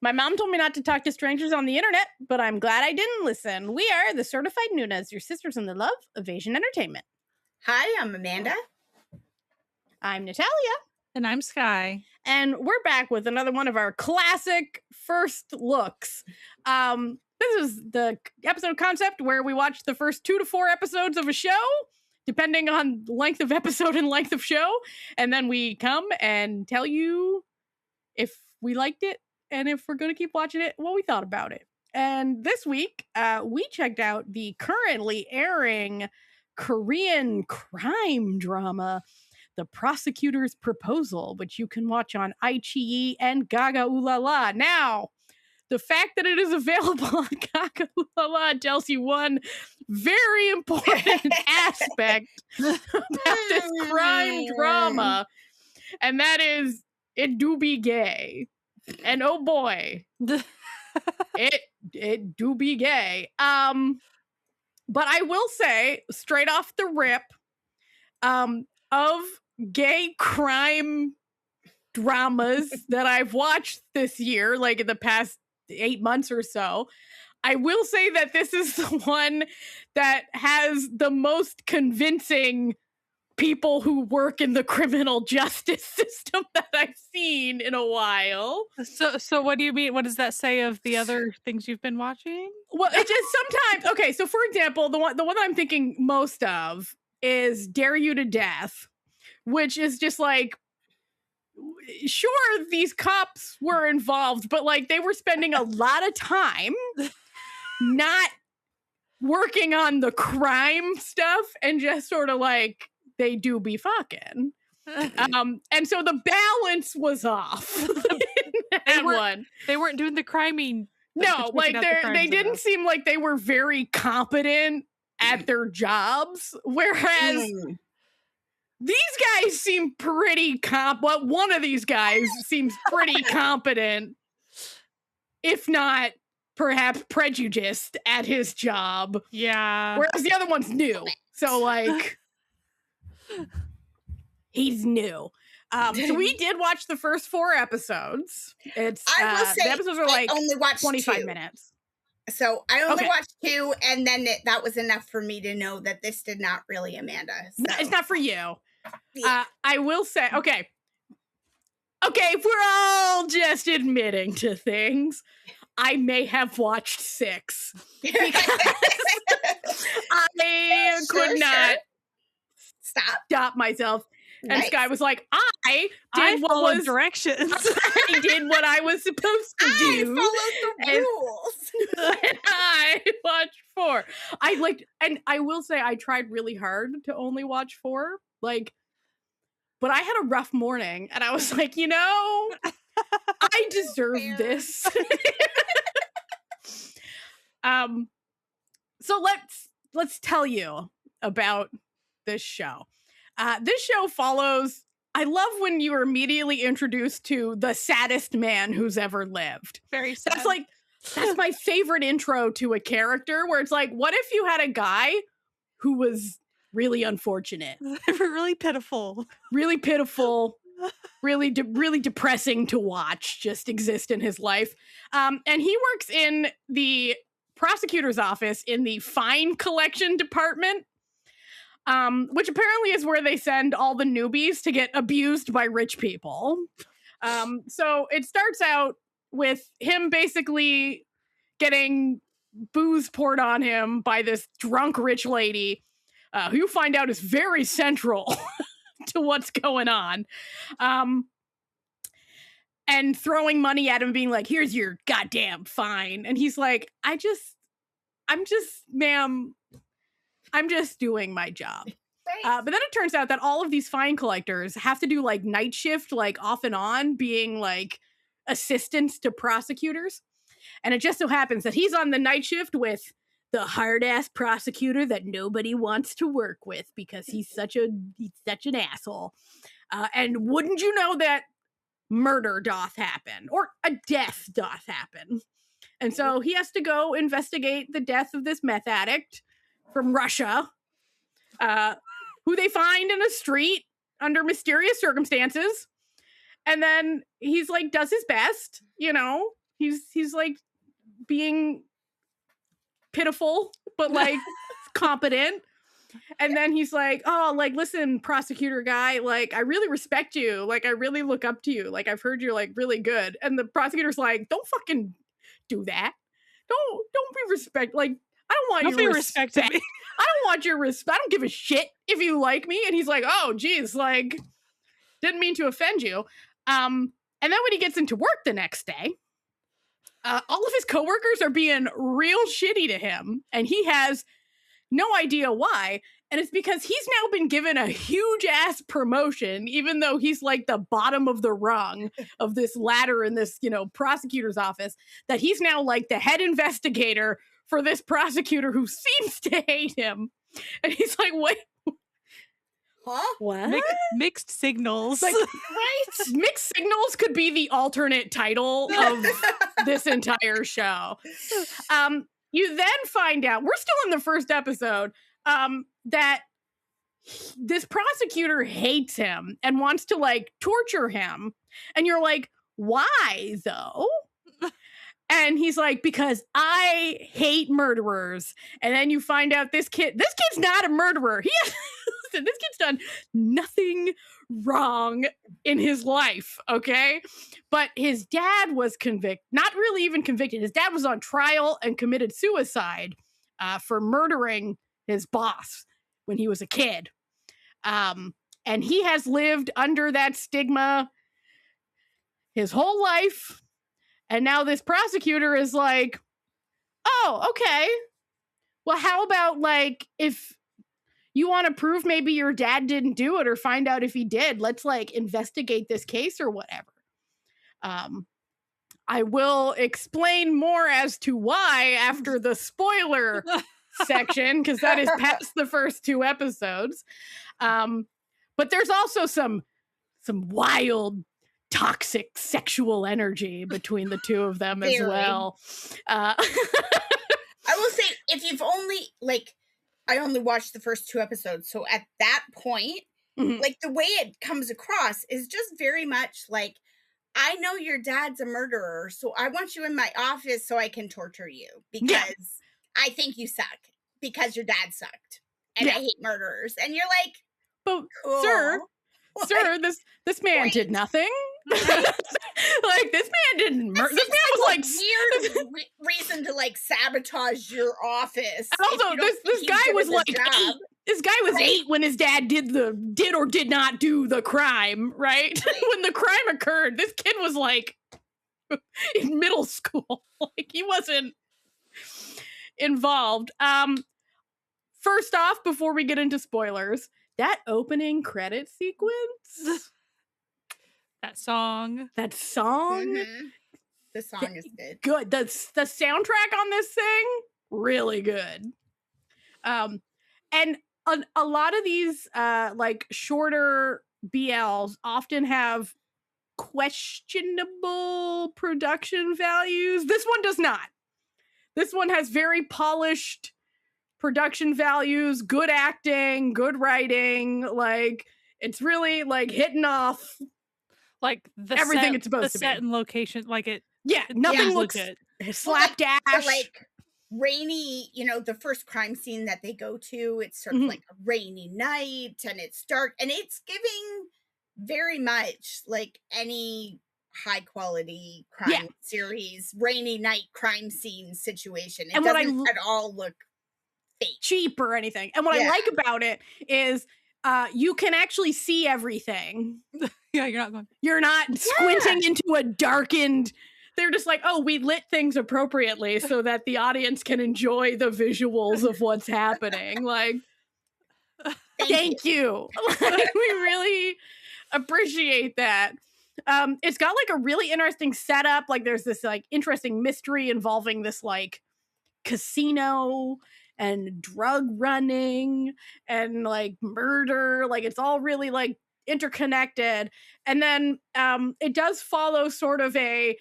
My mom told me not to talk to strangers on the internet, but I'm glad I didn't listen. We are the Certified Noonas, your sisters in the love of Asian entertainment. Hi, I'm Amanda. I'm Natalia. And I'm Sky. And we're back with another one of our classic first looks. This is the episode concept where we watch the first 2 to 4 episodes of a show, depending on length of episode and length of show. And then we come and tell you if we liked it and if we're going to keep watching it, what we thought about it. And this week, we checked out the currently airing Korean crime drama, The Prosecutor's Proposal, which you can watch on iQIYI and Gaga Ooh La La. Now, the fact that it is available on Gaga Ooh La La tells you one very important aspect about this crime drama, and that is it do be gay. And oh boy, it do be gay. But I will say, straight off the rip, of gay crime dramas that I've watched this year, like in the past 8 months or so, I will say that this is the one that has the most convincing people who work in the criminal justice system that I've seen in a while. So what do you mean? What does that say of the other things you've been watching? Well, it just sometimes, okay, so for example, the one I'm thinking most of is Dare You to Death, which is just like, sure, these cops were involved, but like they were spending a lot of time not working on the crime stuff and just sort of like, they do be fucking. And so the balance was off. They weren't doing the criming. No, like they didn't seem like they were very competent at their jobs, whereas these guys seem pretty well, one of these guys seems pretty competent, if not perhaps prejudiced at his job. Yeah. Whereas the other one's new. So like he's new. So we did watch the first 4 episodes. It's I will say the episodes are like only watched 25 2. minutes. So I only watched 2, and then that was enough for me to know that this did not really Amanda. So. No, it's not for you. Yeah. I will say, okay, if we're all just admitting to things, I may have watched 6 because I could not stop myself. And Sky was like, I did what was directions. I did what I was supposed to do. I followed the rules. And I watched 4. And I will say I tried really hard to only watch 4. Like, but I had a rough morning, and I was like, I deserve this. So let's tell you about this show. This show follows, I love when you are immediately introduced to the saddest man who's ever lived. Very sad. That's my favorite intro to a character, where it's like, what if you had a guy who was really unfortunate? Really pitiful. Really pitiful. Really depressing to watch just exist in his life. And he works in the prosecutor's office in the fine collection department. Which apparently is where they send all the newbies to get abused by rich people. So it starts out with him basically getting booze poured on him by this drunk rich lady, who you find out is very central to what's going on. And throwing money at him, being like, here's your goddamn fine. And he's like, ma'am, I'm just doing my job. But then it turns out that all of these fine collectors have to do like night shift, like off and on, being like assistants to prosecutors. And it just so happens that he's on the night shift with the hard ass prosecutor that nobody wants to work with because he's such an asshole. And wouldn't you know that murder doth happen, or a death doth happen. And so he has to go investigate the death of this meth addict from Russia, who they find in a street under mysterious circumstances. And then he's like, does his best, He's like being pitiful, but like competent. And then he's like, oh, like, listen, prosecutor guy, like, I really respect you. Like, I really look up to you. Like, I've heard you're like really good. And the prosecutor's like, don't fucking do that. Don't be respect. Like, I don't want Don't your be respect. respecting me. I don't want your respect. I don't give a shit if you like me. And he's like, oh, geez, like, didn't mean to offend you. And then when he gets into work the next day, all of his coworkers are being real shitty to him, and he has no idea why. And it's because he's now been given a huge ass promotion, even though he's like the bottom of the rung of this ladder in this, prosecutor's office, that he's now like the head investigator for this prosecutor who seems to hate him. And he's like, wait, huh? what? Mixed signals. Like, Right? Mixed Signals could be the alternate title of this entire show. You then find out, we're still in the first episode, that this prosecutor hates him and wants to like torture him. And you're like, why though? And he's like, because I hate murderers. And then you find out this kid's not a murderer. This kid's done nothing wrong in his life, okay? But his dad was convicted, not really even convicted. His dad was on trial and committed suicide for murdering his boss when he was a kid. And he has lived under that stigma his whole life. And now this prosecutor is like, oh, okay. Well, how about like, if you want to prove maybe your dad didn't do it or find out if he did, let's like investigate this case or whatever. I will explain more as to why after the spoiler section, because that is past the first 2 episodes. But there's also some wild, toxic sexual energy between the two of them as well. I will say, if you've only I only watched the first 2 episodes, so at that point, like the way it comes across is just very much like, I know your dad's a murderer, so I want you in my office so I can torture you because I think you suck because your dad sucked and I hate murderers. And you're like, but cool. sir, this man did nothing. Like, this man didn't murder. This man was like weird reason to like sabotage your office. And also, this guy was like 8. This guy was 8 when his dad did or did not do the crime, right? When the crime occurred, this kid was like in middle school. Like, he wasn't involved. First off, before we get into spoilers, that opening credit sequence. That song. Mm-hmm. The song is good. Good. The soundtrack on this thing, really good. And a lot of these like shorter BLs often have questionable production values. This one does not. This one has very polished production values, good acting, good writing. Like, it's really like hitting off like everything it's supposed to be. The set and location, like it. Yeah, nothing looks good. slapdash. Like rainy, the first crime scene that they go to, it's sort of like a rainy night and it's dark and it's giving very much like any high quality crime series, rainy night crime scene situation. It doesn't at all look fake, cheap or anything. And what I like about it is you can actually see everything. Yeah, you're not squinting into a darkened. They're just like, oh, we lit things appropriately so that the audience can enjoy the visuals of what's happening. Like, thank you. Like, we really appreciate that. It's got like a really interesting setup. Like, there's this like interesting mystery involving this like casino and drug running and like murder. Like, it's all really like interconnected. And then it does follow sort of a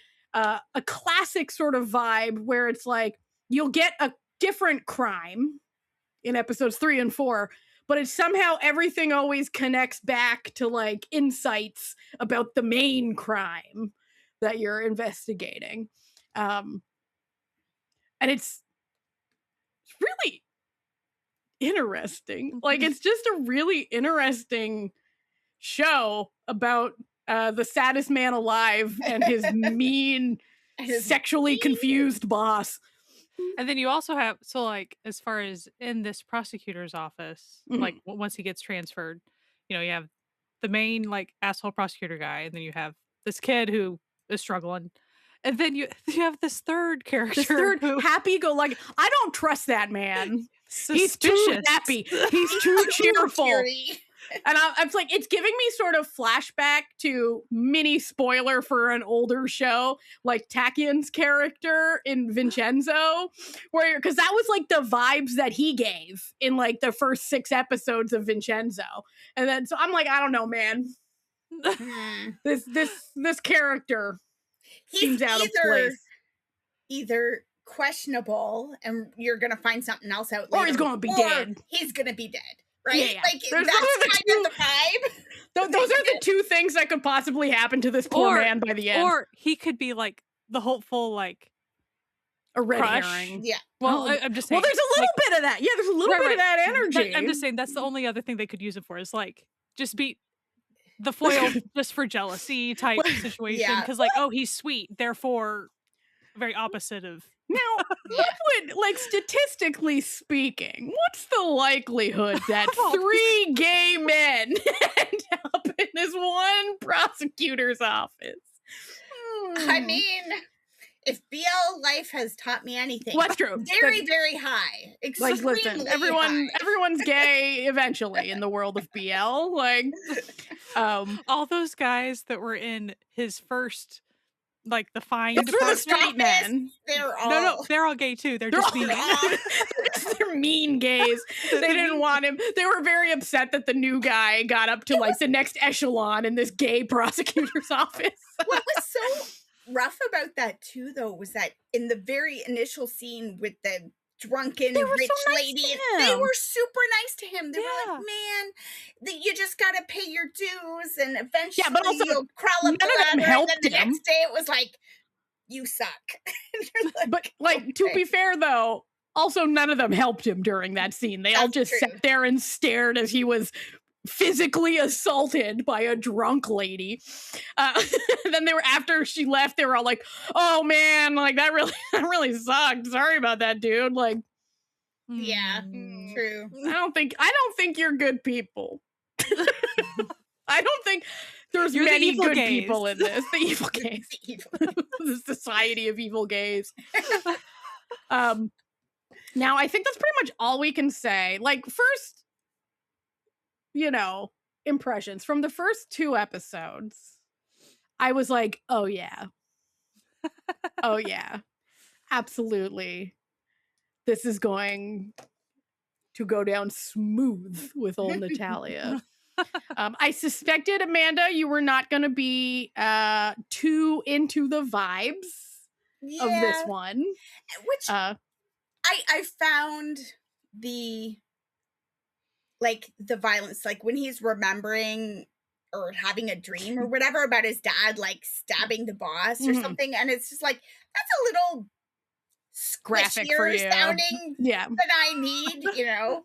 classic sort of vibe where it's like you'll get a different crime in episodes 3 and 4, but it's somehow everything always connects back to like insights about the main crime that you're investigating. And it's really interesting. Like, it's just a really interesting show about the saddest man alive and his mean, sexually confused boss. And then you also have, so like, as far as in this prosecutor's office, like once he gets transferred, you know, you have the main like asshole prosecutor guy, and then you have this kid who is struggling. And then you have this third character. This third happy-go-lucky. I don't trust that man. Suspicious. He's too happy. He's too cheerful. And I'm like, it's giving me sort of flashback to mini spoiler for an older show, like Takian's character in Vincenzo, where because that was like the vibes that he gave in like the first 6 episodes of Vincenzo, and then so I'm like, I don't know, man. This character seems out of place. Either questionable, and you're gonna find something else out later, or he's gonna be dead. He's gonna be dead. Right? Yeah. Like, that's kind of the vibe. Those are the 2 things that could possibly happen to this poor man by the end. Or he could be like the hopeful, like, a red crush. herring. Yeah. Well, I'm just saying. Well, there's a little bit of that. Yeah, there's a little bit of that energy. But I'm just saying that's the only other thing they could use it for is like just be the foil just for jealousy type situation. Because like, oh, he's sweet, therefore very opposite of. Now, what would, like, statistically speaking, what's the likelihood that 3 gay men end up in this one prosecutor's office? I mean, if BL life has taught me anything, well, that's true. Very, very high. Extremely like, listen, everyone's gay eventually in the world of BL. Like, all those guys that were in his first. Like the fine the straight men. They're all gay too. They're just mean. They're mean gays. They didn't want him. They were very upset that the new guy got up to like the next echelon in this gay prosecutor's office. What was so rough about that too, though, was that in the very initial scene with the drunken rich lady, they were super nice to him. They were like, man, you just gotta pay your dues, and eventually but also, you'll crawl up the ladder. And then the him. next day it was like, you suck. Like, but like, okay. To be fair though, also none of them helped him during that scene. They all just sat there and stared as he was physically assaulted by a drunk lady. Then they were, after she left, they were all like, oh man, like that really sucked. Sorry about that, dude. Like, yeah, true. I don't think you're good people. I don't think there's many good people in this. The evil gays. The society of evil gays. Now I think that's pretty much all we can say. Like, first, you know, impressions from the first 2 episodes, I was like, oh yeah. Oh yeah. Absolutely. This is going to go down smooth with old Natalia. I suspected, Amanda, you were not going to be too into the vibes of this one. Which I found the violence, like when he's remembering or having a dream or whatever about his dad, like stabbing the boss or something. And it's just like, that's a little graphic for you sounding than I need, you know?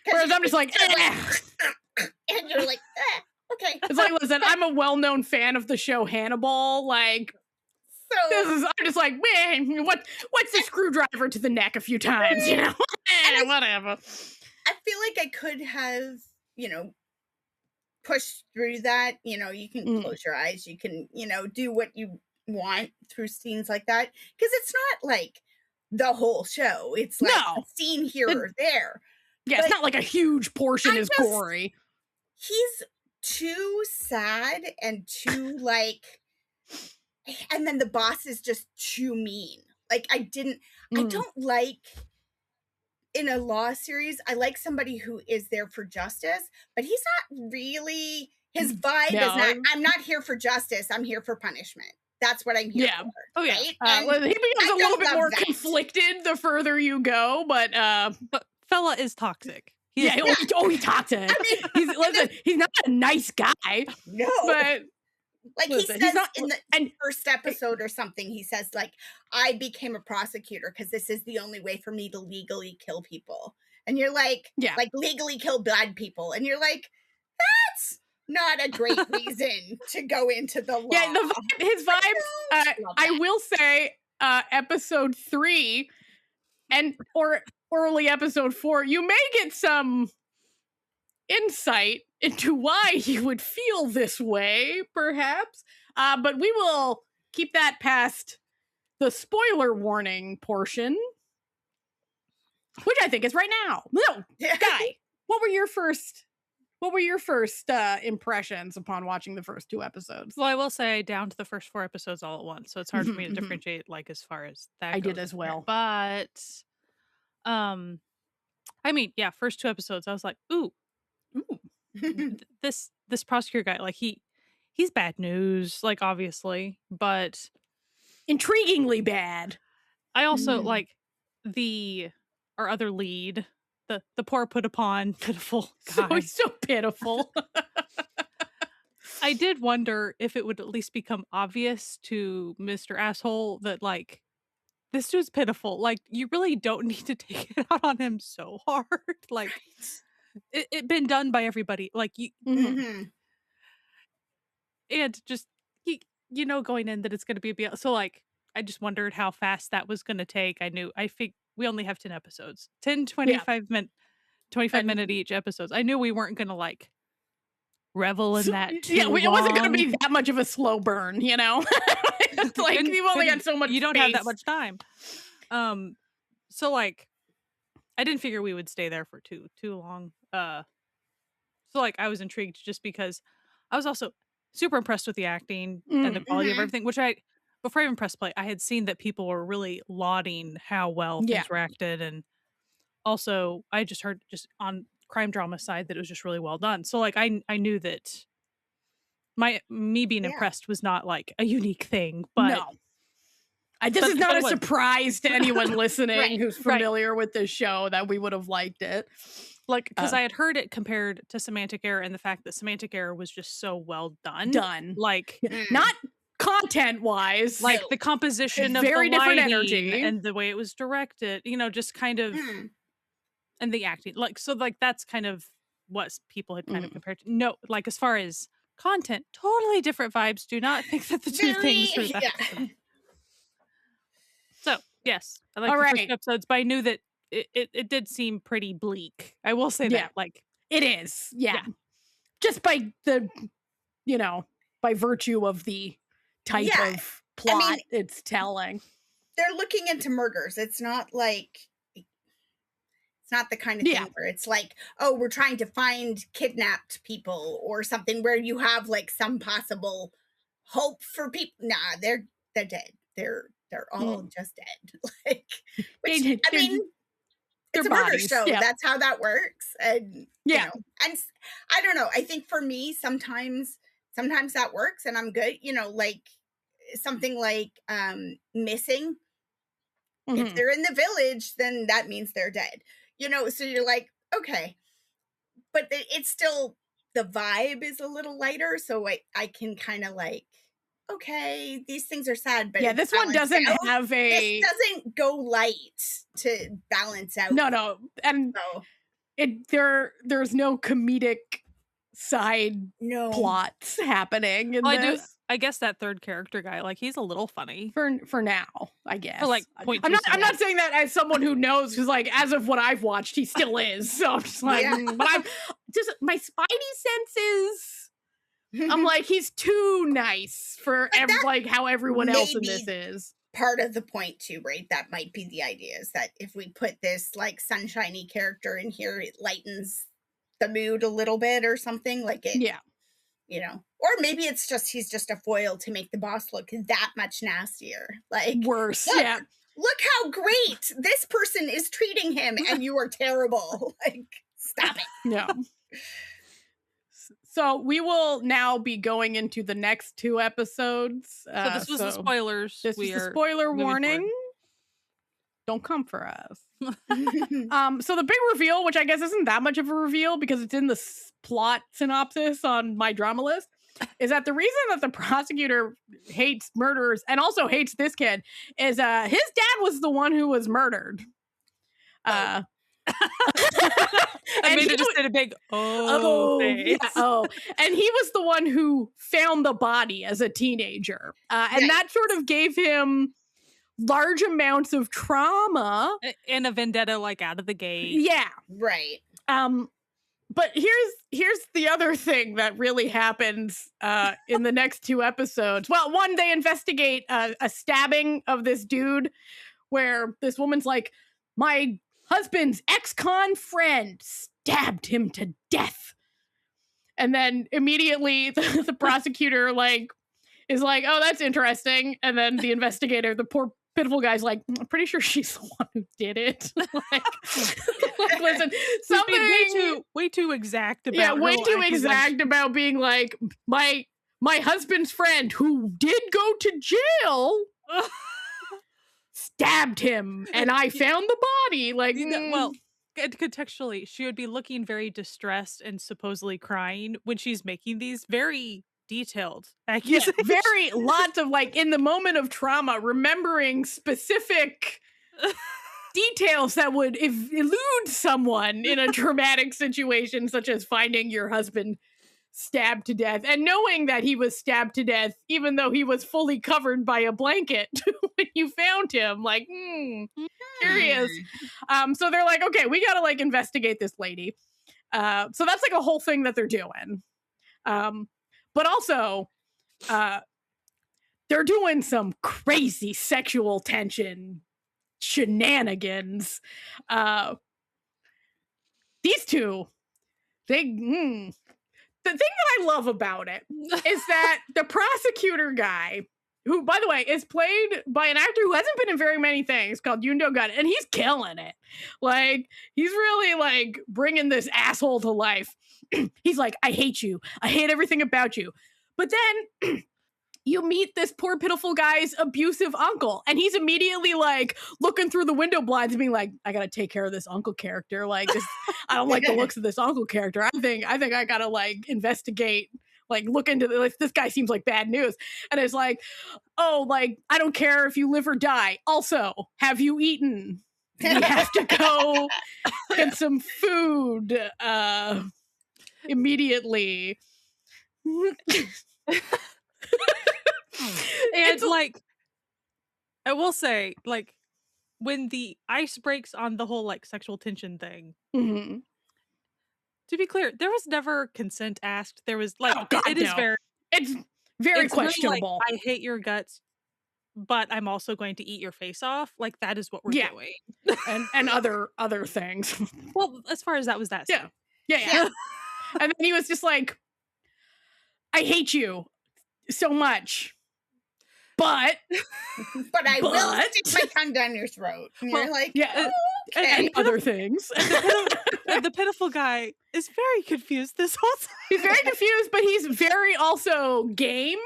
Whereas I'm just like, and you're like, okay. It's like, listen, I'm a well-known fan of the show Hannibal. Like, I'm just like, man, what's the screwdriver to the neck a few times, you know? Whatever. I feel like I could have, you know, pushed through that. You know, you can close your eyes. You can, you know, do what you want through scenes like that. Because it's not like the whole show. It's like a scene here or there. Yeah, but it's not like a huge portion is gory. He's too sad and too like, and then the boss is just too mean. Like, I don't like, in a law series, I like somebody who is there for justice, but he's not really, his vibe is not, I'm not here for justice, I'm here for punishment. That's what I'm here for. Oh, yeah. Right? Well, he becomes a little bit more conflicted the further you go, but fella is toxic. He's toxic. I mean, he's not a nice guy. No. But Like he Listen, says in the first episode or something, he says like, I became a prosecutor because this is the only way for me to legally kill people. And you're like, like legally kill bad people. And you're like, that's not a great reason to go into the law. Yeah, his vibes, I will say, episode 3 or early episode 4, you may get some insight into why he would feel this way, perhaps. But we will keep that past the spoiler warning portion, which I think is right now. No, Guy, what were your first impressions upon watching the first 2 episodes? Well, I will say I downed the first 4 episodes all at once, so it's hard for me to differentiate, like, as far as that I goes. did as well. But, I mean, yeah, first 2 episodes, I was like, ooh. This prosecutor guy, like, he's bad news, like, obviously, but intriguingly bad. I also like our other lead, the poor put upon pitiful guy. So pitiful. I did wonder if it would at least become obvious to Mr. Asshole that, like, this dude's pitiful. Like, you really don't need to take it out on him so hard. Like, it been done by everybody. Like, you, and just, you know, going in that it's going to be a so, like, I just wondered how fast that was going to take. I think we only have 10 episodes, 10, 25 minute each episodes. I knew we weren't going to, like, revel in that too long. It wasn't going to be that much of a slow burn, you know? It's like, you've only had so much You don't space. have that much time. So, like, I didn't figure we would stay there for too long. So, like, I was intrigued just because I was also super impressed with the acting and the quality of everything, which before I even pressed play, I had seen that people were really lauding how well things were acted. And also, I just heard just on crime drama side that it was just really well done. So, like, I knew that me being impressed was not, like, a unique thing, but no. This is not a surprise to anyone listening who's familiar with this show that we would have liked it. Like, because I had heard it compared to Semantic Error, and the fact that Semantic Error was just so well done. Like, not content-wise. Like, the composition of very the different lighting energy. And the way it was directed, you know, just kind of, and the acting. Like, so, like, that's kind of what people had kind of compared to. No, like, as far as content, totally different vibes. Do not think that the two things are that. So, yes, I like the first episodes, but I knew that it did seem pretty bleak. I will say that, like, it is. Yeah. Just by the, you know, by virtue of the type of plot it's telling. They're looking into murders. It's not like, it's not the kind of thing where it's like, oh, we're trying to find kidnapped people or something where you have, like, some possible hope for people. Nah, they're dead. They're all just dead. Like, which, I mean, it's a murder show. That's how that works. And you know, and I don't know. I think for me, sometimes that works, and I'm good. You know, like something like Missing. If they're in the village, then that means they're dead. You know, so you're like, okay, but it's still, the vibe is a little lighter, so I can kind of like, okay, these things are sad, but this one doesn't have this doesn't go light to balance out. No, and there's no comedic side plots happening in this. I guess that third character guy, like, he's a little funny for now, I guess. For, like, I'm not saying that as someone who knows, because, like, as of what I've watched, he still is. So I'm just like, but I'm just, my spidey senses, I'm like, he's too nice for like how everyone else in this is. Part of the point too, right? That might be the idea, is that if we put this, like, sunshiny character in here, it lightens the mood a little bit or something, like it. Yeah. You know, or maybe it's just, he's just a foil to make the boss look that much nastier, like worse. Look how great this person is treating him, and you are terrible. Like, stop it. No. So we will now be going into the next 2 episodes. So this was the spoilers. This was the spoiler warning. Forward. Don't come for us. So the big reveal, which I guess isn't that much of a reveal because it's in the plot synopsis on my drama list, is that the reason that the prosecutor hates murderers and also hates this kid is his dad was the one who was murdered. I made it just did a big face. Yeah, and he was the one who found the body as a teenager, and that sort of gave him large amounts of trauma and a vendetta like out of the gate. Yeah, right. But here's the other thing that really happens in the next 2 episodes. Well, one, they investigate a stabbing of this dude where this woman's like, my husband's ex-con friend stabbed him to death. And then immediately the prosecutor is like, oh, that's interesting. And then the investigator, the poor pitiful guy's like, I'm pretty sure she's the one who did it. Listen, something way too exact about about being like, my husband's friend who did go to jail stabbed him and I found the body. Well, contextually, she would be looking very distressed and supposedly crying when she's making these very detailed accusations. Yeah, very lots of in the moment of trauma, remembering specific details that would elude someone in a traumatic situation, such as finding your husband stabbed to death and knowing that he was stabbed to death, even though he was fully covered by a blanket when you found him. Curious. So they're like, okay, we gotta investigate this lady. So that's a whole thing that they're doing. But also, they're doing some crazy sexual tension shenanigans. These two, the thing that I love about it is that the prosecutor guy, who, by the way, is played by an actor who hasn't been in very many things, called Yoon Do-gun, and he's killing it. He's really, bringing this asshole to life. He's like, I hate you. I hate everything about you. But then you meet this poor, pitiful guy's abusive uncle, and he's immediately, looking through the window blinds and being like, I gotta take care of this uncle character. I don't like the looks of this uncle character. I think I gotta, investigate, look into this guy seems like bad news. And it's I don't care if you live or die. Also, have you eaten? We have to go get some food immediately. And I will say, when the ice breaks on the whole sexual tension thing, mm-hmm. To be clear, there was never consent asked. There was it's very questionable. Really, I hate your guts, but I'm also going to eat your face off. That is what we're doing. and other things. Well, as far as that was that. Yeah. And then he was just like, I hate you so much. But I will stick my tongue down your throat. And you're okay. And other things. The pitiful guy is very confused this whole time. He's very confused, but he's very also game.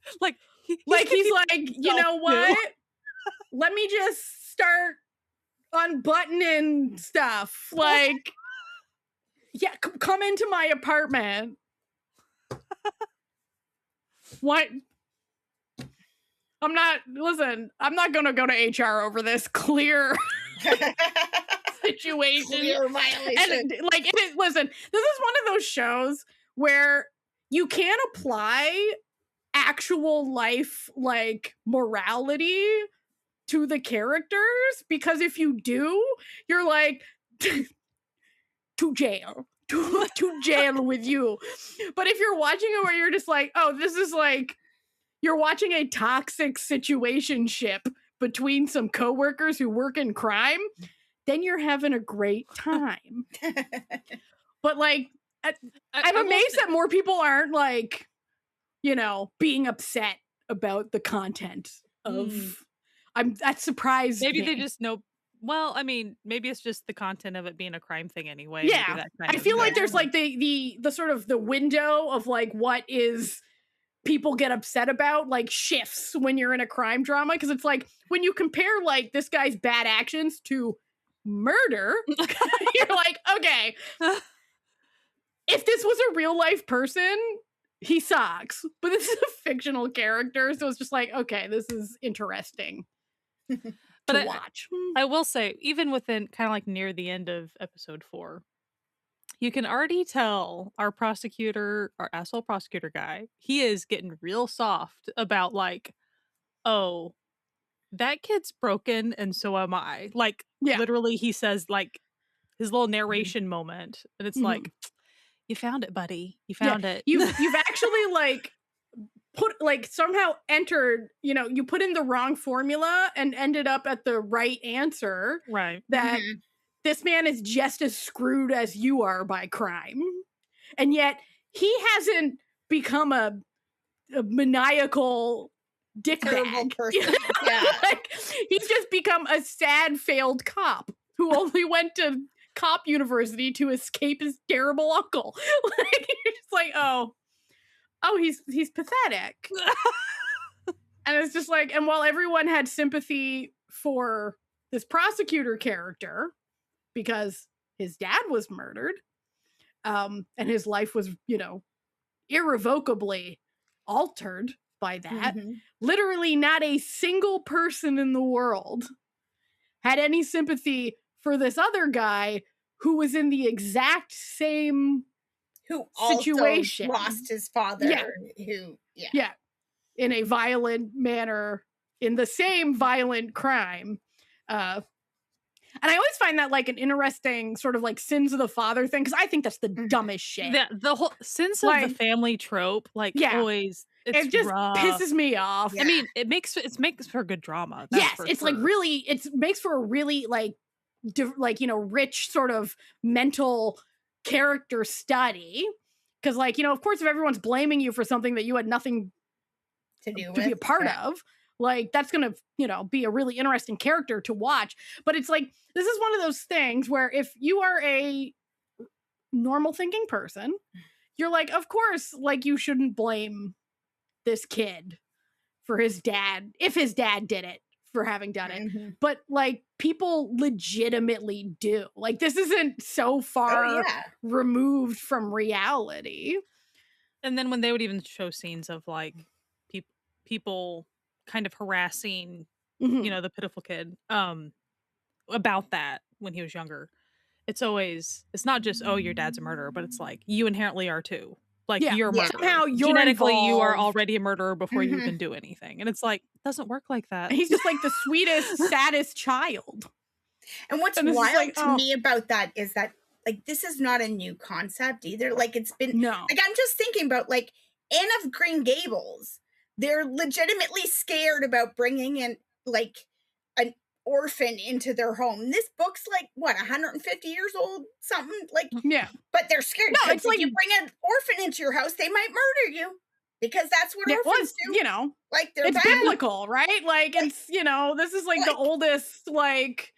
He's like, you know what? Let me just start unbuttoning stuff. Come into my apartment. What? I'm not gonna go to HR over this clear situation. Clear violation. And listen, this is one of those shows where you can't apply actual life morality to the characters, because if you do, you're to jail. To jail with you. But if you're watching it where you're just this is you're watching a toxic situationship between some coworkers who work in crime, then you're having a great time. But I'm amazed that more people aren't being upset about the content of. That surprised me. Maybe they just know. Well, I mean, maybe it's just the content of it being a crime thing anyway. Yeah, I feel like there's the sort of the window of what is people get upset about shifts when you're in a crime drama, because it's when you compare this guy's bad actions to murder, you're okay, if this was a real life person, he sucks, but this is a fictional character, so it's just like, okay, this is interesting to watch. I will say, even within kind of like near the end of episode 4, you can already tell our asshole prosecutor guy, he is getting real soft about like, oh, that kid's broken and so am I. Like, literally, he says like his little narration moment, and it's like, you found it, buddy. You found it. You've actually like somehow entered, you put in the wrong formula and ended up at the right answer. Right. That this man is just as screwed as you are by crime. And yet he hasn't become a maniacal dickbag person. Yeah. Like, he's just become a sad failed cop who only went to cop university to escape his terrible uncle. Like, you're just like, oh, he's pathetic. And it's just like, and while everyone had sympathy for this prosecutor character because his dad was murdered, and his life was, irrevocably altered by that, literally not a single person in the world had any sympathy for this other guy who was in the exact same situation. Also lost his father. In a violent manner, in the same violent crime. And I always find that like an interesting sort of like sins of the father thing, because I think that's the dumbest shit. The whole sins of the family trope, always. It just pisses me off. I mean, it makes for good drama. Yes, it's like really, it makes for a really like rich sort of mental character study. Because like, of course, if everyone's blaming you for something that you had nothing to be a part of, like that's gonna, be a really interesting character to watch. But it's like, this is one of those things where if you are a normal thinking person, you're like, of course, like you shouldn't blame this kid for his dad, if his dad did it, for having done it. But like people legitimately do. Like this isn't so far removed from reality. And then when they would even show scenes of like people kind of harassing, the pitiful kid, about that when he was younger, it's not just, oh, your dad's a murderer, but it's like you inherently are too. Like you're a murderer. Somehow you're genetically involved. You are already a murderer before you can do anything. And it's like, it doesn't work like that. He's just like the sweetest, saddest child. And what's wild to me about that is that like this is not a new concept either. Like it's been like I'm just thinking about like Anne of Green Gables. They're legitimately scared about bringing in like an orphan into their home. This book's like what 150 years old, something like. But they're scared. No, it's like you bring an orphan into your house, they might murder you because that's what orphans do. Like they're it's biblical, right? Like it's this is like the oldest like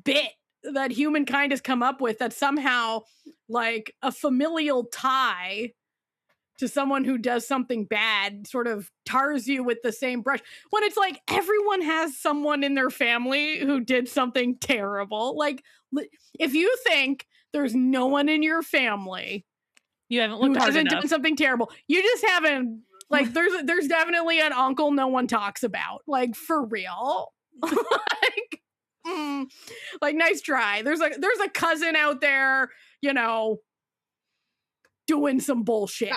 bit that humankind has come up with, that somehow like a familial tie to someone who does something bad sort of tars you with the same brush, when it's like everyone has someone in their family who did something terrible. Like if you think there's no one in your family you haven't looked hard enough. Done something terrible, you just haven't, like there's definitely an uncle no one talks about, like for real. Like nice try. There's a cousin out there, doing some bullshit.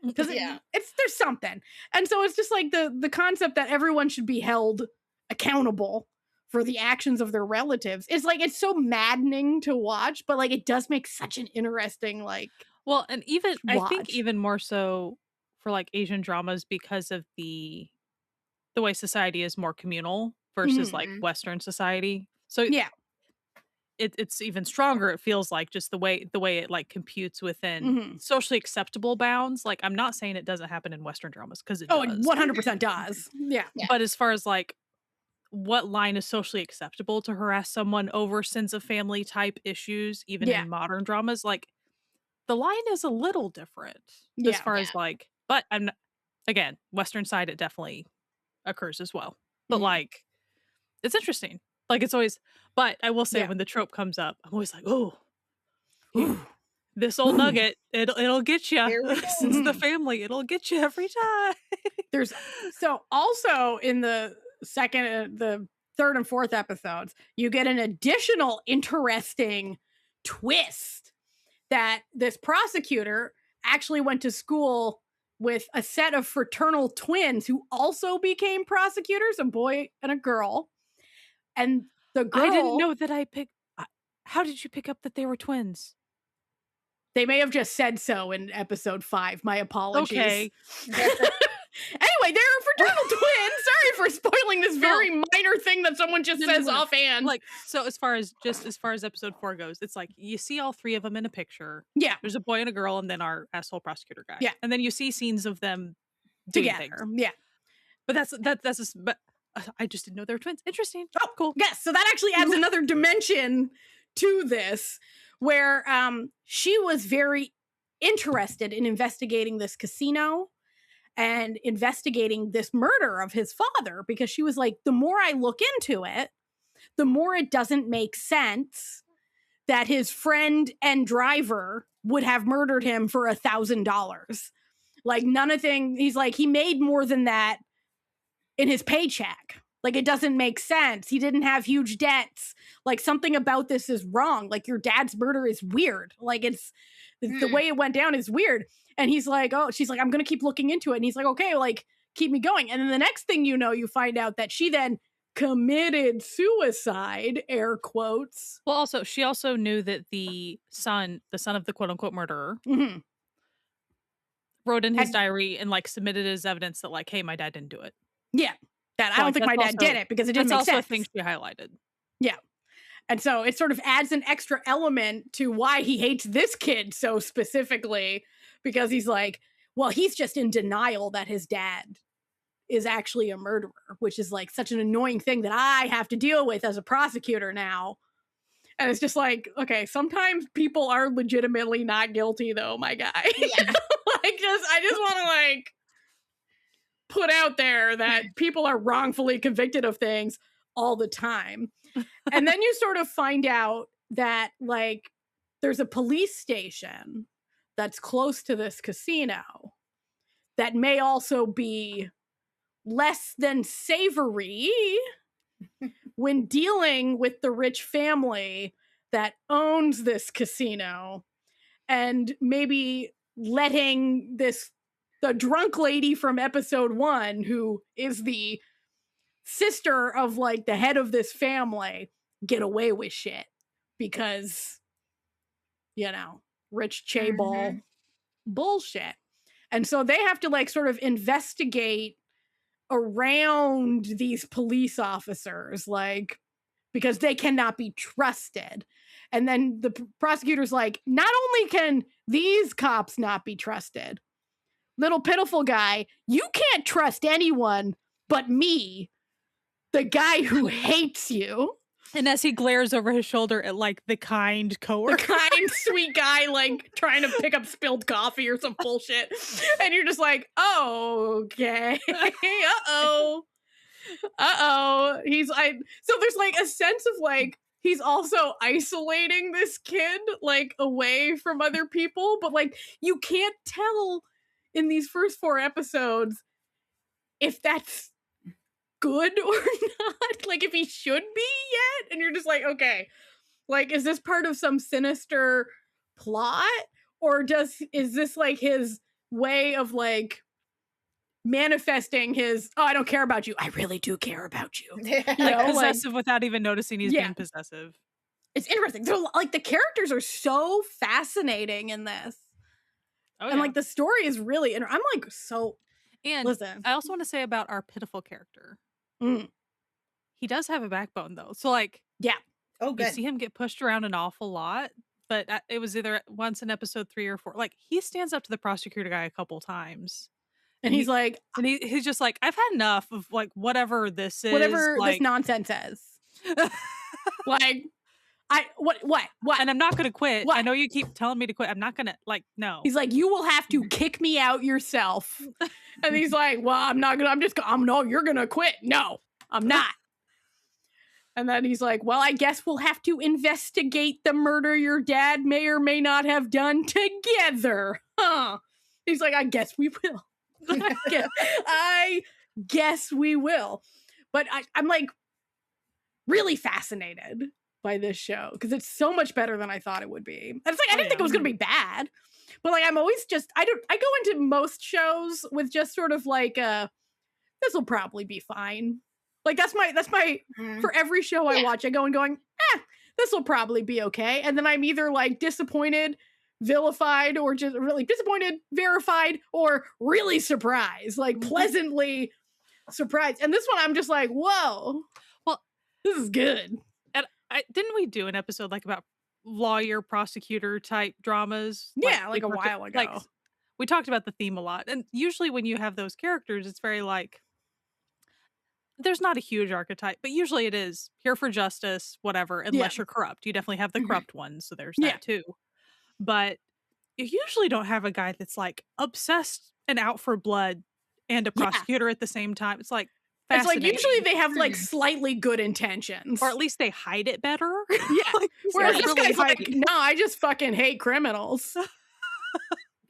Because there's something. And so it's just like the concept that everyone should be held accountable for the actions of their relatives. It's like, it's so maddening to watch, but like it does make such an interesting and even watch. I think even more so for like Asian dramas because of the way society is more communal versus like Western society. So it's even stronger. It feels like just the way it like computes within socially acceptable bounds. Like I'm not saying it doesn't happen in Western dramas because it does. It 100% does. Yeah. But as far as like what line is socially acceptable to harass someone over sins of family type issues, even in modern dramas, like the line is a little different as far as like. But I'm not, again, Western side it definitely occurs as well. But like it's interesting. Like it's always, but I will say when the trope comes up, I'm always like, oh, this old nugget, it'll get you. There we go. Since the family, it'll get you every time. There's so also in the the third and fourth episodes, you get an additional interesting twist that this prosecutor actually went to school with a set of fraternal twins who also became prosecutors, a boy and a girl. And the girl, I didn't know that I picked. How did you pick up that they were twins? They may have just said so in episode 5. My apologies. Okay. Anyway, they're fraternal twins. Sorry for spoiling this very minor thing that someone just says offhand. Like, so as far as episode 4 goes, it's like you see all 3 of them in a picture. Yeah. There's a boy and a girl, and then our asshole prosecutor guy. Yeah. And then you see scenes of them together. Things. Yeah. But that's just, but I just didn't know they were twins. Interesting. Oh, cool. Yes. So that actually adds another dimension to this, where she was very interested in investigating this casino and investigating this murder of his father, because she was like, the more I look into it, the more it doesn't make sense that his friend and driver would have murdered him for $1,000. Like, he's like, he made more than that in his paycheck. Like, it doesn't make sense. He didn't have huge debts. Like, something about this is wrong. Like, your dad's murder is weird. Like, the way it went down is weird. And he's like, oh, she's like, I'm going to keep looking into it. And he's like, okay, like, keep me going. And then the next thing you know, you find out that she then committed suicide, air quotes. Well, she also knew that the son of the quote unquote murderer, wrote in his diary and like submitted as evidence that like, hey, my dad didn't do it. Yeah. That I don't think my dad did it, because it didn't make sense. That's also a thing she highlighted. Yeah. And so it sort of adds an extra element to why he hates this kid so specifically, because he's like, well, he's just in denial that his dad is actually a murderer, which is like such an annoying thing that I have to deal with as a prosecutor now. And it's just like, okay, sometimes people are legitimately not guilty though, my guy. Yeah. I just want to like put out there that people are wrongfully convicted of things all the time. And then you sort of find out that like there's a police station that's close to this casino that may also be less than savory when dealing with the rich family that owns this casino, and maybe letting the drunk lady from episode 1, who is the sister of like the head of this family, get away with shit because, you know, rich chaebol bullshit. And so they have to like sort of investigate around these police officers, like, because they cannot be trusted. And then the prosecutor's like, not only can these cops not be trusted, little pitiful guy, you can't trust anyone but me, the guy who hates you. And as he glares over his shoulder at like the kind coworker, the kind sweet guy, like trying to pick up spilled coffee or some bullshit, and you're just like, oh, okay, uh-oh. So there's like a sense of like he's also isolating this kid like away from other people, but like you can't tell in these first 4 episodes if that's good or not, like if he should be yet. And you're just like, okay, like, is this part of some sinister plot, or is this like his way of like manifesting his, oh, I don't care about you, I really do care about you, like possessive, like, without even noticing he's being possessive. It's interesting. So like the characters are so fascinating in this, and like the story is really I'm like, so. And listen, I also want to say about our pitiful character. He does have a backbone, though. So, like, good. You see him get pushed around an awful lot, but it was either once in episode 3 or 4. Like, he stands up to the prosecutor guy a couple times, and he's like, and he's just like, I've had enough of like whatever this is, whatever like, this nonsense is. Like, what? And I'm not gonna quit. What? I know you keep telling me to quit. I'm not gonna, like, no. He's like, you will have to kick me out yourself. And he's like, well, I'm not gonna. No, you're gonna quit. No, I'm not. And then he's like, well, I guess we'll have to investigate the murder your dad may or may not have done together. Huh. He's like, I guess we will. I guess we will. But I'm like really fascinated by this show because it's so much better than I thought it would be. And it's like, I didn't think it was going to be bad. But like, I'm always just, I go into most shows with just sort of like, this will probably be fine. Like that's my for every show I watch, I go and going, this will probably be okay. And then I'm either like disappointed, vilified, or just really disappointed, verified, or really surprised, like pleasantly surprised. And this one I'm just like, whoa, well, this is good. And didn't we do an episode like about lawyer prosecutor type dramas? Yeah, like a while ago. Like we talked about the theme a lot. And usually when you have those characters, it's very like, there's not a huge archetype, but usually it is here for justice, whatever, unless you're corrupt. You definitely have the corrupt ones, so there's that too. But you usually don't have a guy that's like obsessed and out for blood and a prosecutor at the same time. It's like usually they have like slightly good intentions. Or at least they hide it better. Yeah. Like, whereas this guy's like, no, I just fucking hate criminals.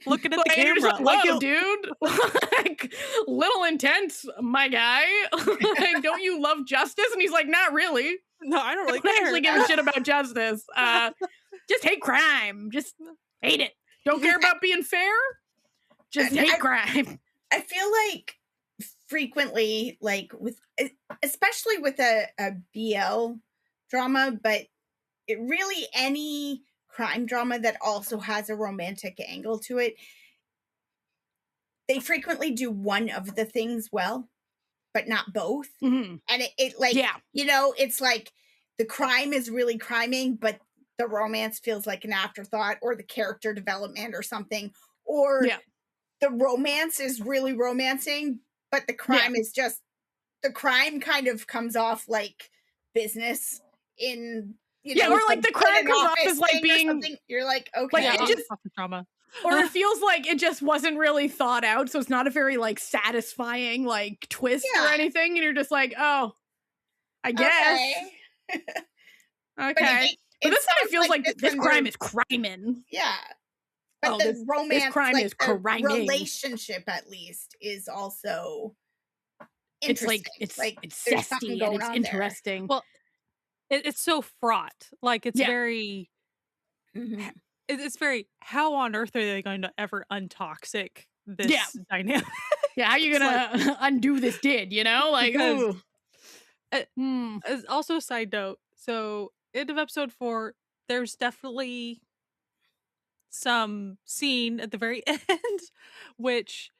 Looking at the camera. Like him, dude. Like, little intense, my guy. Like, don't you love justice? And he's like, not really. No, I don't really actually give a shit about justice. Just hate crime. Just hate it. Don't care about being fair. Just hate crime. I feel like frequently, like especially with a BL drama, but it really any crime drama that also has a romantic angle to it, they frequently do one of the things well, but not both. And it like, you know, it's like the crime is really criming, but the romance feels like an afterthought, or the character development or something, or the romance is really romancing, but the crime is just, the crime kind of comes off like business in, you know, or like the crime comes off as like being, you're like, okay. Like, it just, drama. Or it feels like it just wasn't really thought out, so it's not a very like satisfying like twist or anything, and you're just like, oh, I guess. Okay. But this one feels like this crime is criming. Yeah. But the romance, this crime like is criming. Relationship at least is also interesting. It's zesty and it's interesting. Well, it's so fraught. Like it's very it's very, how on earth are they going to ever untoxic this dynamic? How are you gonna undo this you know? Like, ooh. Also, a side note, so end of episode 4, there's definitely some scene at the very end, which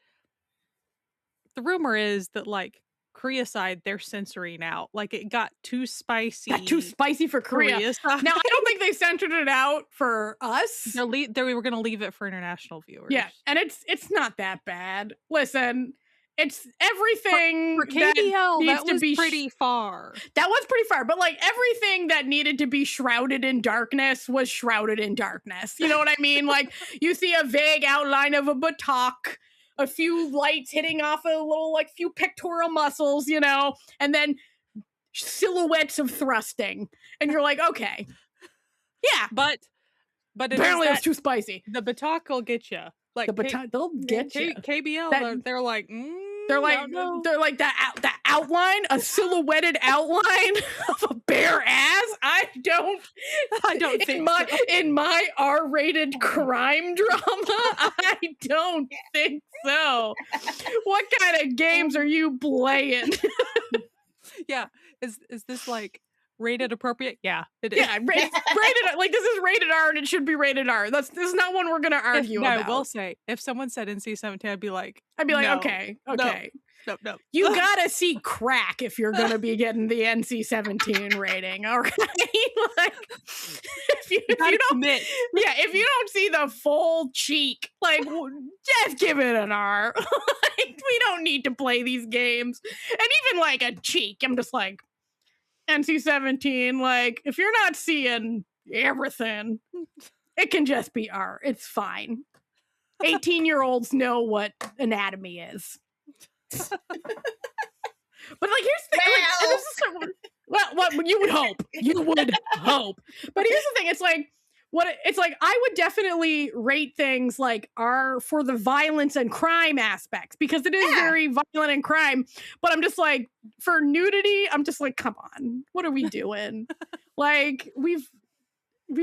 the rumor is that like Korea side, they're censoring out. Like it got too spicy. Too spicy for Korea. Now, I don't think they censored it out for us. We were going to leave it for international viewers. Yeah, and it's not that bad. Listen, it's everything for KDL, that was pretty far. That was pretty far, but like everything that needed to be shrouded in darkness was shrouded in darkness. You know what I mean? Like you see a vague outline of a buttock, a few lights hitting off a little, like, few pectoral muscles, you know, and then silhouettes of thrusting. And you're like, okay. Yeah. But apparently it's too spicy. The buttock will get you. Like they'll get you. KBL, they're like, they're like that outline, a silhouetted outline of a bare ass. I don't think in my R-rated crime drama, I don't think so. What kind of games are you playing? Yeah, is this like rated appropriate? Yeah, it is. Yeah, rated. Like this is rated R, and it should be rated R. This is not one we're gonna argue about. I will say, if someone said NC-17, I'd be like, no, okay. No. You gotta see crack if you're gonna be getting the NC-17 rating. All right, like if you don't see the full cheek, like just give it an R. Like, we don't need to play these games, and even like a cheek, I'm just like. NC-17, like, if you're not seeing everything, it can just be R. It's fine. 18-year-olds know what anatomy is. But, like, here's the thing. Well, you would hope. You would hope. But here's the thing. It's like, I would definitely rate things like are for the violence and crime aspects because it is very violent and crime. But I'm just like, for nudity, I'm just like, come on, what are we doing? Like, we've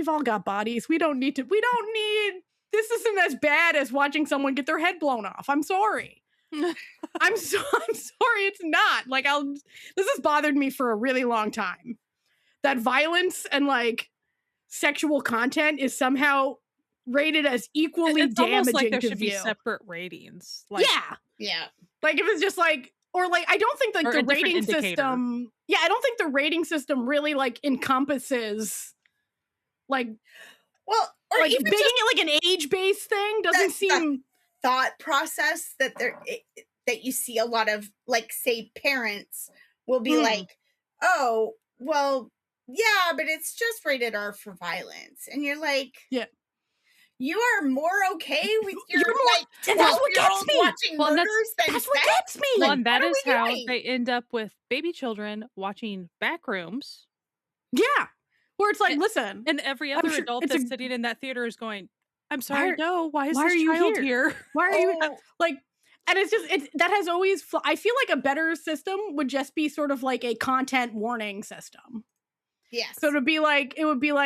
all got bodies. We don't need, this isn't as bad as watching someone get their head blown off. I'm sorry. I'm sorry, it's not. Like, this has bothered me for a really long time. That violence and like sexual content is somehow rated as equally it's damaging almost like there to should view. be separate ratings. Like, yeah. Like if it's just like, or like, I don't think like Or the a different rating indicator. system. Yeah, I don't think the rating system really like encompasses like, Well, or like even making just it like an age-based thing doesn't seem. thought process that that you see a lot of, like, say, parents will be like, oh, well, yeah, but it's just rated R for violence. And you're like, Yeah. You are more okay with your like and that's what gets 12-year-old me. watching Well, murders than That's what sex? gets me. Well, Like, and that what are is we how doing? they end up with baby children watching Backrooms. Yeah. Where it's like, And- listen. And every other sure adult it's that's a- sitting in that theater is going, I'm sorry, are- no, why is why this are you child here? here? Why are you Oh. like, and it's just, that has always, I feel like a better system would just be sort of like a content warning system. Yes. So it would be like,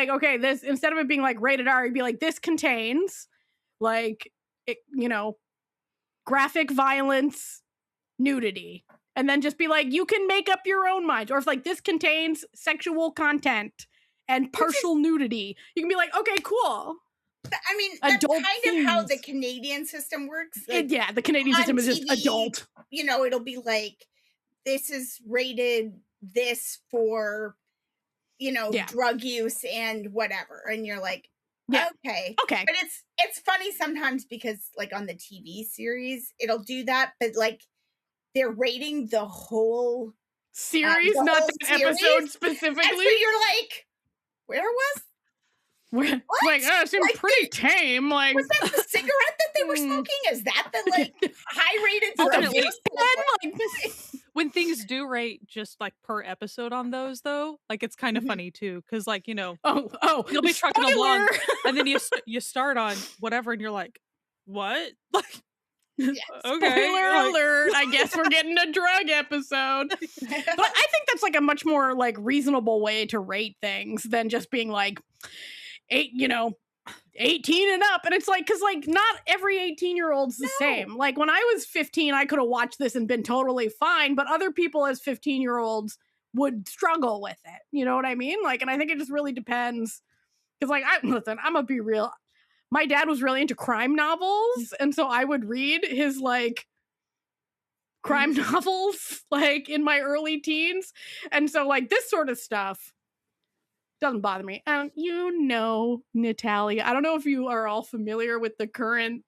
okay, this, instead of it being like rated R, it'd be like, this contains like, graphic violence, nudity. And then just be like, you can make up your own mind. Or if like this contains sexual content and partial nudity, you can be like, okay, cool. I mean, that's Adult kind of how the themes. Canadian system works. Like, Yeah, the Canadian on system is just TV, adult. It'll be like, this is rated this for, drug use and whatever. And you're like, Yeah. okay. Okay. But it's funny sometimes because, like, on the TV series, it'll do that, but like they're rating the whole Series, the not whole the series. episode And specifically. so you're like, where was Like, it seemed Like, pretty tame. Like, that the cigarette that they were smoking? Is that the like high rated for Definitely. abuse? like, When things do rate just like per episode on those, though, like it's kind of Mhm. funny too, because like oh, you'll be trucking along, spoiler! and then you start on whatever, and you're like, what? Like, Yes. okay, Spoiler like- alert! I guess we're getting a drug episode. But I think that's like a much more like reasonable way to rate things than just being like 18 and up. And it's like, because like not every 18-year-old's the same. Like when I was 15, I could have watched this and been totally fine, but other people as 15-year-olds would struggle with it. You know what I mean? Like, and I think it just really depends. Because like, listen, I'm gonna be real. My dad was really into crime novels, and so I would read his like crime novels like in my early teens. And so like this sort of stuff doesn't bother me. Natalia, I don't know if you are all familiar with the current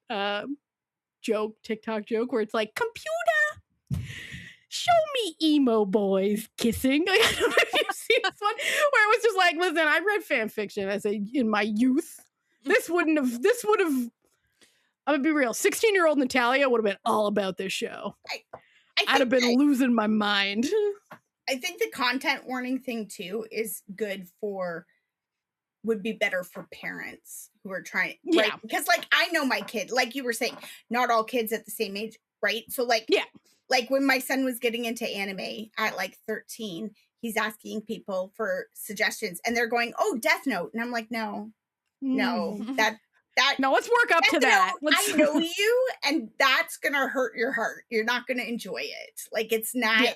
TikTok joke where it's like, computer, show me emo boys kissing. Like, I don't know if you've seen this one where it was just like, listen, I read fan fiction in my youth. This would have, I'm gonna be real, 16-year-old Natalia would have been all about this show. I'd have been losing my mind. I think the content warning thing too would be better for parents who are trying, right? Yeah. Because like I know my kid, like you were saying, not all kids at the same age, right? So like, Yeah. like when my son was getting into anime at like 13, he's asking people for suggestions and they're going, oh, Death Note. And I'm like, no, that no, let's work up to that. I know you, and that's gonna hurt your heart. You're not gonna enjoy it. Like it's not. Yeah.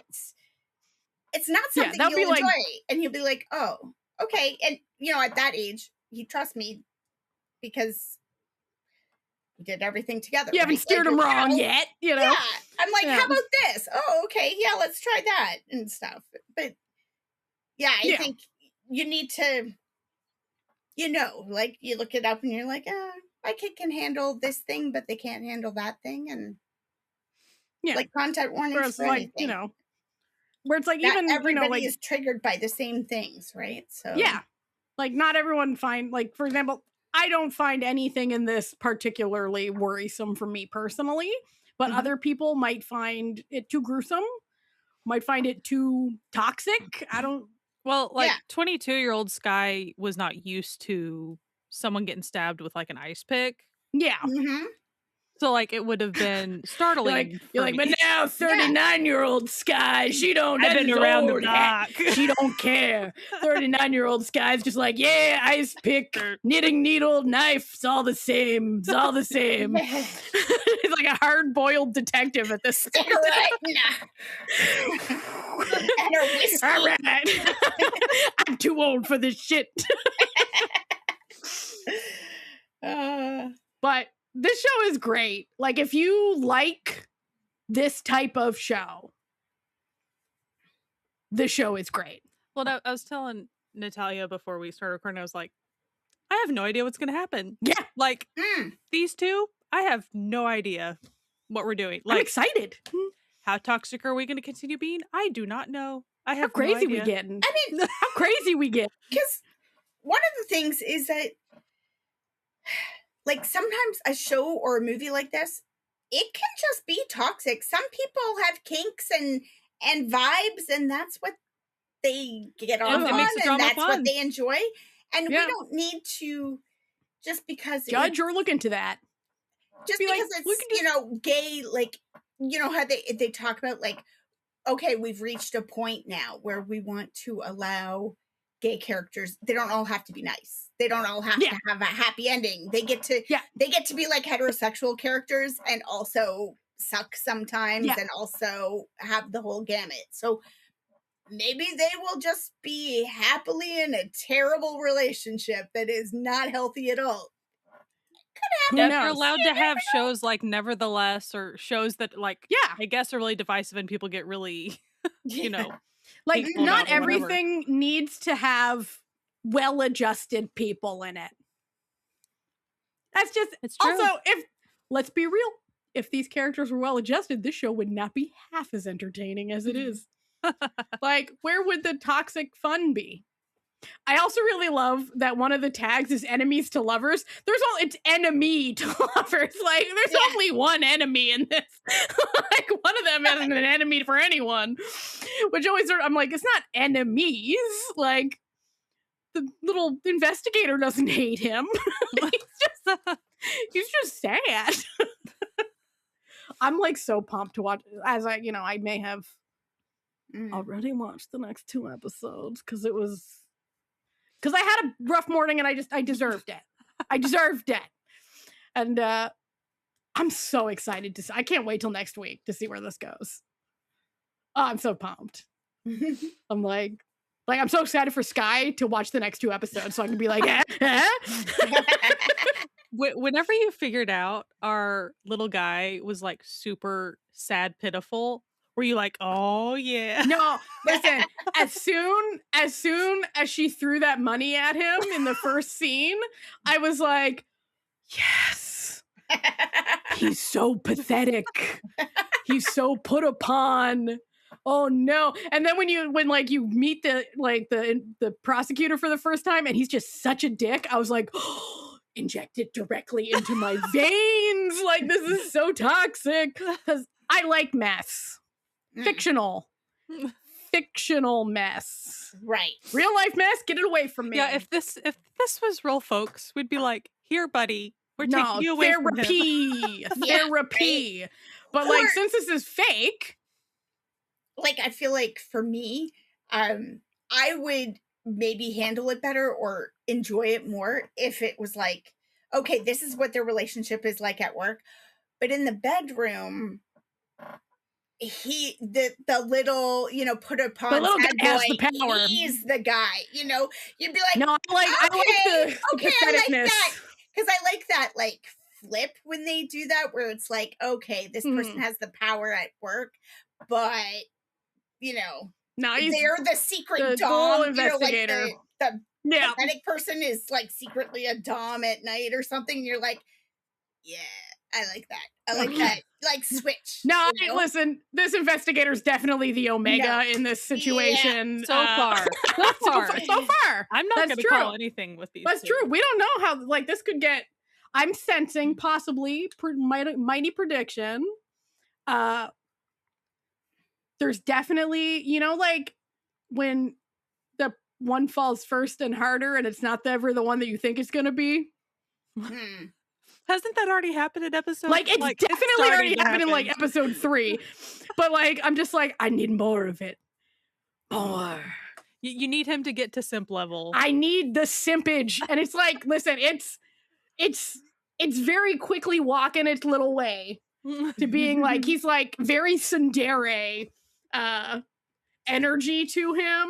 It's not something that'd you'll be like- enjoy. And he'll be like, oh, okay. And at that age, he trusts me because we did everything together. You haven't right? steered Like, him you're wrong out- yet, you know? Yeah. I'm like, Yeah. how about this? Oh, okay. Yeah, let's try that and stuff. But yeah, I Yeah. think you need to, like you look it up and you're like, my kid can handle this thing, but they can't handle that thing. And Yeah. like content Where warnings it's for like, anything. where it's like Not even, everybody like, is triggered by the same things, right? So yeah. Like not everyone like, for example, I don't find anything in this particularly worrisome for me personally, but Mhm. other people might find it too gruesome, might find it too toxic. I don't Well, like 22-year-old Sky was not used to someone getting stabbed with like an ice pick. Yeah. Mm-hmm. So like it would have been startling. You're like, but now 39-year-old Sky, she don't. I've been around the block. She don't care. 39-year-old Sky's just like, yeah, ice pick, knitting needle, knife. It's all the same. It's all the same. He's like a hard-boiled detective at this point. And her whiskey. All right. I'm too old for this shit. But this show is great. Like, if you like this type of show, this show is great. Well, I was telling Natalia before we started recording, I was like, I have no idea what's going to happen. Yeah. Like, these two, I have no idea what we're doing. Like, I'm excited. How toxic are we going to continue being? I do not know. I have how crazy no idea. we getting. I mean, how crazy we get. Because one of the things is that, like, sometimes a show or a movie like this, it can just be toxic. Some people have kinks and vibes, and that's what they get off on, and that's what they enjoy. And we don't need to, just because judge or look into that. Just because it's, gay, like, how they talk about, like, okay, we've reached a point now where we want to allow gay characters. They don't all have to be nice. They don't all have to have a happy ending. They get to be like heterosexual characters and also suck sometimes and also have the whole gamut. So maybe they will just be happily in a terrible relationship that is not healthy at all. If you're allowed to have shows like Nevertheless, or shows that, like, I guess are really divisive and people get really, like, not everything needs to have well-adjusted people in it. That's just, it's true. Also, let's be real, if these characters were well-adjusted, this show would not be half as entertaining as it is. Like, where would the toxic fun be? I also really love that one of the tags is enemies to lovers. It's enemy to lovers. Like, there's only one enemy in this. Like, one of them isn't an enemy for anyone. Which always, I'm like, it's not enemies. Like, the little investigator doesn't hate him. He's just sad. I'm like so pumped to watch, as I may have already watched the next 2 episodes because I had a rough morning and I deserved it. I deserved it. And I'm so excited to see. I can't wait till next week to see where this goes. Oh, I'm so pumped. I'm like I'm so excited for Sky to watch the next 2 episodes so I can be like, Whenever you figured out our little guy was like super sad, pitiful, were you like, oh yeah? No, listen, as soon as she threw that money at him in the first scene, I was like, yes. He's so pathetic. He's so put upon. Oh no. And then when you meet the prosecutor for the first time and he's just such a dick, I was like, oh, inject it directly into my veins. Like, this is so toxic. Because I like mess. Fictional mess. Right. Real life mess, get it away from me. Yeah, if this was real folks, we'd be like, here, buddy, we're taking you away from him. Therapy. But like, since this is fake, like, I feel like for me, I would maybe handle it better or enjoy it more if it was like, okay, this is what their relationship is like at work, but in the bedroom, the little, put upon the little guy has the power. He's the guy, you'd be like, no, I like the I patheticness. like that, because I like that, like, flip when they do that, where it's like, okay, this person has the power at work, but no, they're the secret dom investigator. Like the pathetic person is like secretly a dom at night or something. You're like, yeah, I like that. I like that. Like, switch. No, listen, this investigator's definitely the Omega in this situation. Yeah. So far. I'm not going to call anything with these. That's true. We don't know how, like, this could get. I'm sensing possibly mighty prediction. There's definitely, like, when the one falls first and harder, and it's not ever the one that you think it's gonna be. Hasn't that already happened in episode? Like, it's definitely already happened in like episode 3. But like, I'm just like, I need more of it. More. You need him to get to simp level. I need the simpage. And it's like, listen, it's very quickly walking its little way to being like, he's like very tsundere energy to him.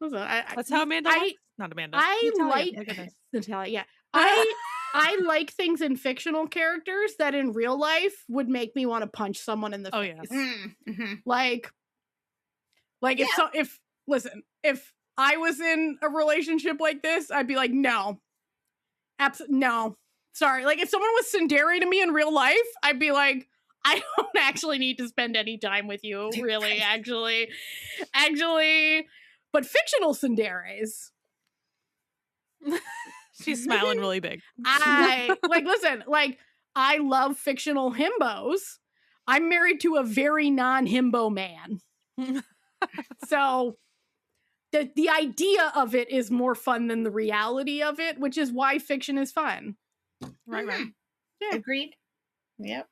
That's how Amanda likes. Not Amanda. I Natalia. like Natalia, yeah. I like things in fictional characters that in real life would make me want to punch someone in the face. Mm-hmm. Like if I was in a relationship like this, I'd be like, no. No. Sorry. Like if someone was tsundere to me in real life, I'd be like, I don't actually need to spend any time with you, really, actually. But fictional tsunderes. She's smiling really big. I love fictional himbos. I'm married to a very non-himbo man. So the idea of it is more fun than the reality of it, which is why fiction is fun. Right. Yeah. Agreed. Yep.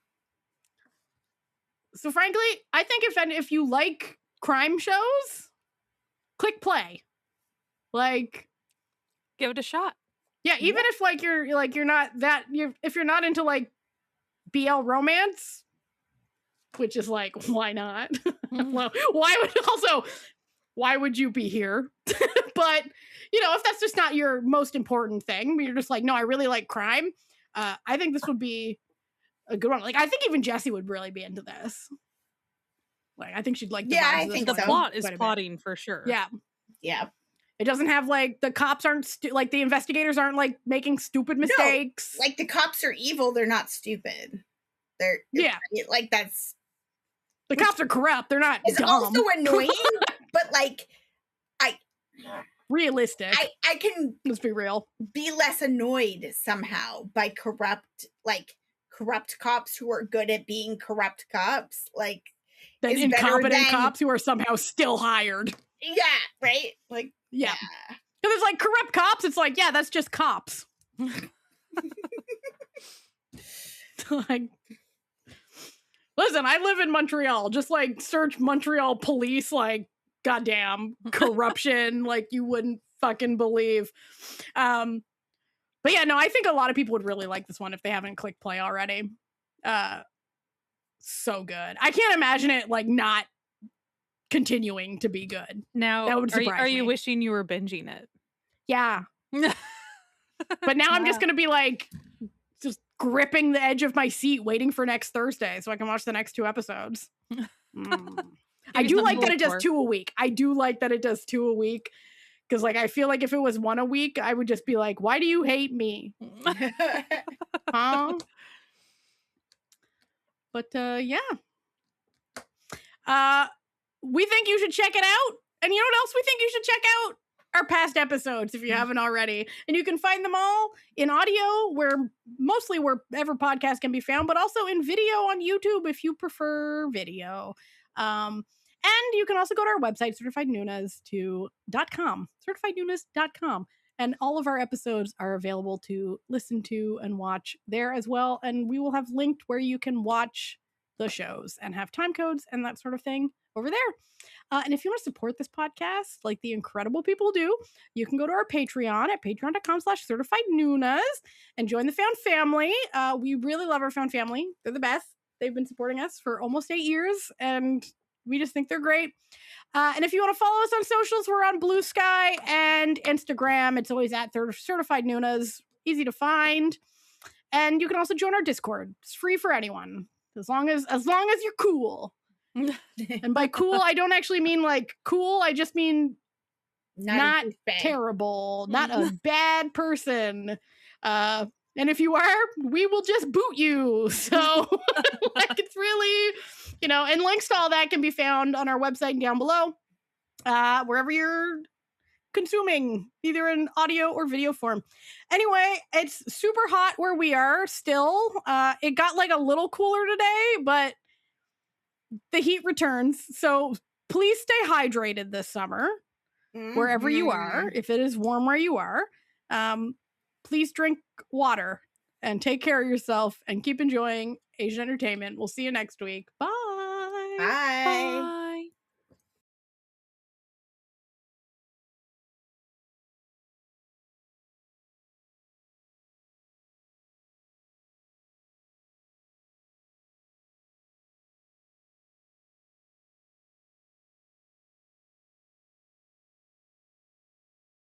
So frankly, I think if you like crime shows, click play. Like, give it a shot. Yeah, even if like you're not if you're not into like BL romance, which is like, why not? Well, why would you be here? But if that's just not your most important thing, you're just like, no, I really like crime. I think this would be a good one. Like, I think even Jessie would really be into this. Like, I think she'd like. I think the plot is plotting for sure. Yeah. Yeah. It doesn't have like the cops aren't like the investigators aren't like making stupid mistakes. No, like the cops are evil. They're not stupid. They're like that's. The cops are corrupt. They're not. It's dumb. also annoying, but like, realistic. I can let's be real. Be less annoyed somehow by corrupt cops who are good at being corrupt cops. Like than incompetent cops who are somehow still hired. Yeah. Right. Like. Yeah. Because it's like corrupt cops. It's like, yeah, that's just cops. Like, listen, I live in Montreal. Just like search Montreal police, like, goddamn corruption, like you wouldn't fucking believe. But yeah, no, I think a lot of people would really like this one if they haven't clicked play already. So good. I can't imagine it like not continuing to be good. Now, that would surprise are me. you wishing you were binging it? Yeah. But now I'm just going to be like, just gripping the edge of my seat, waiting for next Thursday so I can watch the next 2 episodes. I do like that it does 2 a week. I do like that it does 2 a week. Because like, I feel like if it was 1 a week, I would just be like, why do you hate me? Huh? But yeah. We think you should check it out. And you know what else we think you should check out? Our past episodes, if you haven't already. And you can find them all in audio, mostly wherever podcasts can be found, but also in video on YouTube if you prefer video. And you can also go to our website, certifiednoonas.com. Certifiednoonas.com. And all of our episodes are available to listen to and watch there as well. And we will have linked where you can watch the shows and have time codes and that sort of thing over there. And if you want to support this podcast, like the incredible people do, you can go to our Patreon at patreon.com/certifiednoonas and join the Found Family. We really love our Found Family. They're the best. They've been supporting us for almost 8 years, and we just think they're great. And if you want to follow us on socials, we're on Bluesky and Instagram. It's always at Certified Noonas. Easy to find. And you can also join our Discord. It's free for anyone, as long as you're cool. And by cool, I don't actually mean like cool. I just mean not terrible, not a bad person. And if you are, we will just boot you. So like, it's really, and links to all that can be found on our website and down below, wherever you're consuming, either in audio or video form. Anyway, it's super hot where we are still. It got like a little cooler today, but the heat returns. So please stay hydrated this summer, wherever you are. If it is warm where you are, please drink water and take care of yourself and keep enjoying Asian entertainment. We'll see you next week. Bye. Bye.